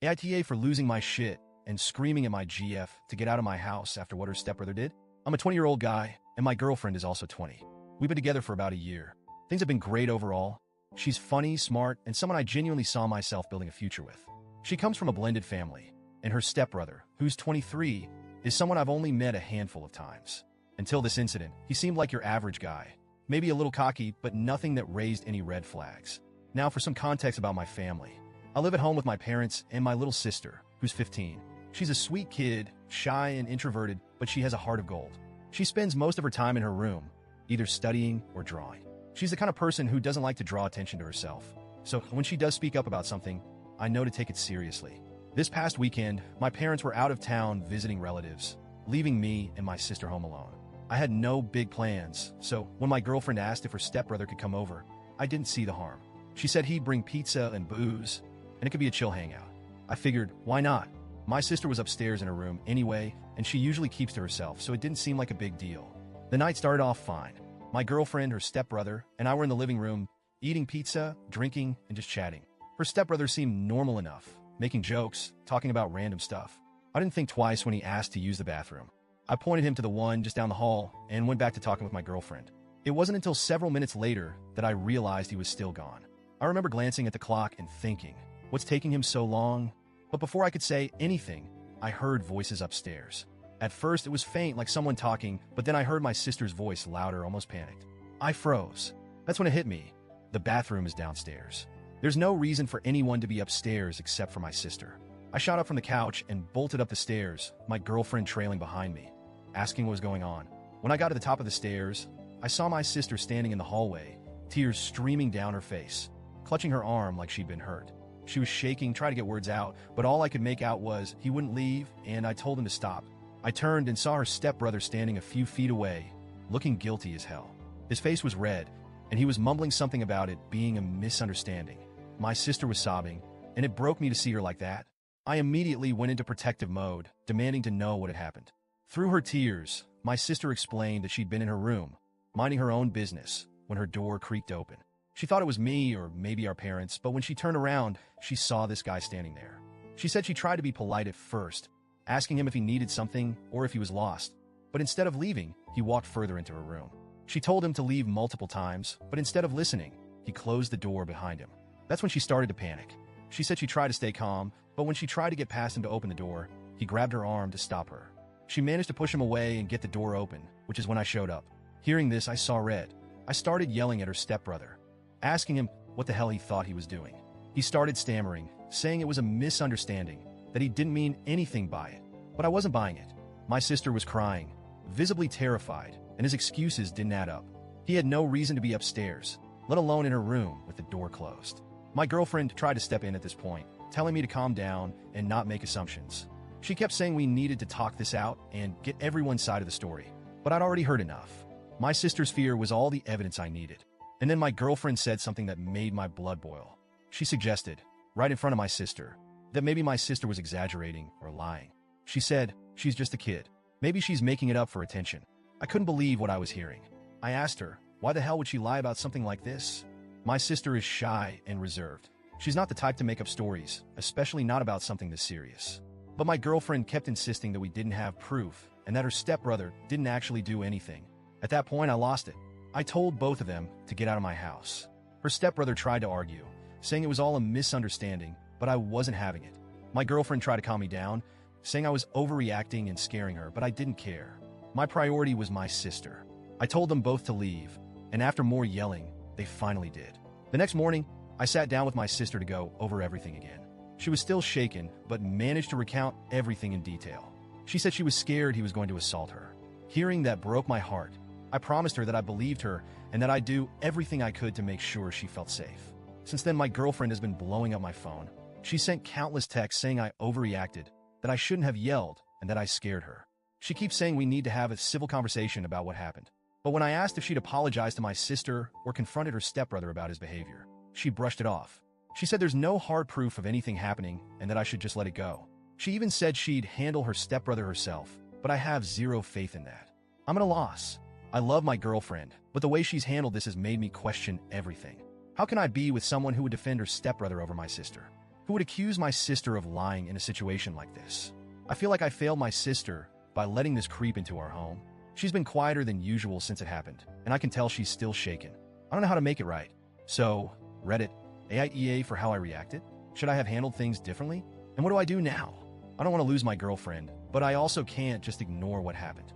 AITA for losing my shit and screaming at my GF to get out of my house after what her stepbrother did. I'm a 20-year-old guy, and my girlfriend is also 20. We've been together for about a year. Things have been great overall. She's funny, smart, and someone I genuinely saw myself building a future with. She comes from a blended family, and her stepbrother, who's 23, is someone I've only met a handful of times. Until this incident, he seemed like your average guy. Maybe a little cocky, but nothing that raised any red flags. Now for some context about my family. I live at home with my parents and my little sister, who's 15. She's a sweet kid, shy and introverted, but she has a heart of gold. She spends most of her time in her room, either studying or drawing. She's the kind of person who doesn't like to draw attention to herself. So when she does speak up about something, I know to take it seriously. This past weekend, my parents were out of town visiting relatives, leaving me and my sister home alone. I had no big plans, so when my girlfriend asked if her stepbrother could come over, I didn't see the harm. She said he'd bring pizza and booze, and it could be a chill hangout. I figured, why not? My sister was upstairs in her room anyway, and she usually keeps to herself, so it didn't seem like a big deal. The night started off fine. My girlfriend, her stepbrother, and I were in the living room, eating pizza, drinking, and just chatting. Her stepbrother seemed normal enough, making jokes, talking about random stuff. I didn't think twice when he asked to use the bathroom. I pointed him to the one just down the hall and went back to talking with my girlfriend. It wasn't until several minutes later that I realized he was still gone. I remember glancing at the clock and thinking, what's taking him so long? But before I could say anything, I heard voices upstairs. At first, it was faint, like someone talking, but then I heard my sister's voice louder, almost panicked. I froze. That's when it hit me. The bathroom is downstairs. There's no reason for anyone to be upstairs except for my sister. I shot up from the couch and bolted up the stairs, my girlfriend trailing behind me, asking what was going on. When I got to the top of the stairs, I saw my sister standing in the hallway, tears streaming down her face, clutching her arm like she'd been hurt. She was shaking, trying to get words out, but all I could make out was he wouldn't leave, and I told him to stop. I turned and saw her stepbrother standing a few feet away, looking guilty as hell. His face was red, and he was mumbling something about it being a misunderstanding. My sister was sobbing, and it broke me to see her like that. I immediately went into protective mode, demanding to know what had happened. Through her tears, my sister explained that she'd been in her room, minding her own business, when her door creaked open. She thought it was me or maybe our parents, but when she turned around, she saw this guy standing there. She said she tried to be polite at first, asking him if he needed something or if he was lost. But instead of leaving, he walked further into her room. She told him to leave multiple times, but instead of listening, he closed the door behind him. That's when she started to panic. She said she tried to stay calm, but when she tried to get past him to open the door, he grabbed her arm to stop her. She managed to push him away and get the door open, which is when I showed up. Hearing this, I saw red. I started yelling at her stepbrother, asking him what the hell he thought he was doing. He started stammering, saying it was a misunderstanding, that he didn't mean anything by it. But I wasn't buying it. My sister was crying, visibly terrified, and his excuses didn't add up. He had no reason to be upstairs, let alone in her room with the door closed. My girlfriend tried to step in at this point, telling me to calm down and not make assumptions. She kept saying we needed to talk this out and get everyone's side of the story, but I'd already heard enough. My sister's fear was all the evidence I needed. And then my girlfriend said something that made my blood boil. She suggested, right in front of my sister, that maybe my sister was exaggerating or lying. She said, she's just a kid. Maybe she's making it up for attention. I couldn't believe what I was hearing. I asked her, why the hell would she lie about something like this? My sister is shy and reserved. She's not the type to make up stories, especially not about something this serious. But my girlfriend kept insisting that we didn't have proof and that her stepbrother didn't actually do anything. At that point, I lost it. I told both of them to get out of my house. Her stepbrother tried to argue, saying it was all a misunderstanding, but I wasn't having it. My girlfriend tried to calm me down, saying I was overreacting and scaring her, but I didn't care. My priority was my sister. I told them both to leave, and after more yelling, they finally did. The next morning, I sat down with my sister to go over everything again. She was still shaken, but managed to recount everything in detail. She said she was scared he was going to assault her. Hearing that broke my heart. I promised her that I believed her and that I'd do everything I could to make sure she felt safe. Since then, my girlfriend has been blowing up my phone. She sent countless texts saying I overreacted, that I shouldn't have yelled, and that I scared her. She keeps saying we need to have a civil conversation about what happened. But when I asked if she'd apologized to my sister or confronted her stepbrother about his behavior, she brushed it off. She said there's no hard proof of anything happening and that I should just let it go. She even said she'd handle her stepbrother herself, but I have zero faith in that. I'm at a loss. I love my girlfriend, but the way she's handled this has made me question everything. How can I be with someone who would defend her stepbrother over my sister? Who would accuse my sister of lying in a situation like this? I feel like I failed my sister by letting this creep into our home. She's been quieter than usual since it happened, and I can tell she's still shaken. I don't know how to make it right. So, Reddit, AITA for how I reacted? Should I have handled things differently? And what do I do now? I don't want to lose my girlfriend, but I also can't just ignore what happened.